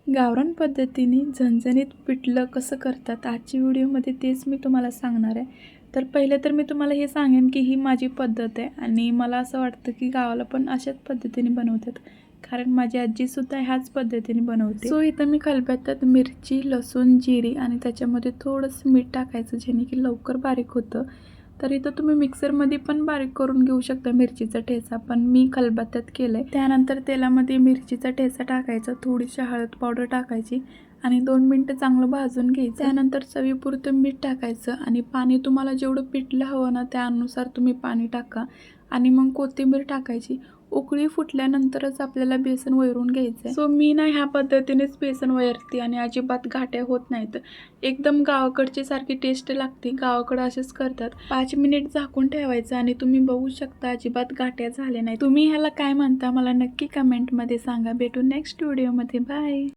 गावरान पद्धतीने झणझणीत पिठलं कसं करतात आजच्या व्हिडिओमध्ये तेच मी तुम्हाला सांगणार आहे. तर पहिले तर मी तुम्हाला हे सांगेन की ही माझी पद्धत आहे आणि मला असं वाटतं की गावाला पण अशाच पद्धतीने बनवतात, कारण माझी आजीसुद्धा ह्याच पद्धतीने बनवते. सो इथं मी खलबत्त्यात मिरची, लसूण, जिरी आणि त्याच्यामध्ये थोडंसं मीठ टाकायचं, जेणे की लवकर बारीक होतं. तर इथं तुम्ही मिक्सरमध्ये पण बारीक करून घेऊ शकता मिरचीचा ठेचा, पण मी खलबत्त्यात केलं आहे. त्यानंतर तेलामध्ये मिरचीचा ठेचा टाकायचा, थोडीशी हळद पावडर टाकायची आणि 2 मिनटं चांगलं भाजून घ्यायचं. त्यानंतर चवीपुरतं मीठ टाकायचं आणि पाणी तुम्हाला जेवढं पिठलं हवं ना त्यानुसार तुम्ही पाणी टाका आणि मग कोथिंबीर टाकायची. उकळी फुटल्यानंतरच आपल्याला बेसन वैरून घ्यायचं आहे. सो मी ना ह्या पद्धतीनेच बेसन वैरते आणि अजिबात घाट्या होत नाहीत. एकदम गावाकडची सारखी टेस्ट लागते. गावाकडे असेच करतात. 5 मिनिट झाकून ठेवायचं आणि तुम्ही बघू शकता अजिबात गाठ्या झाल्या नाही. तुम्ही ह्याला काय म्हणता मला नक्की कमेंटमध्ये सांगा. भेटू नेक्स्ट व्हिडिओमध्ये. बाय.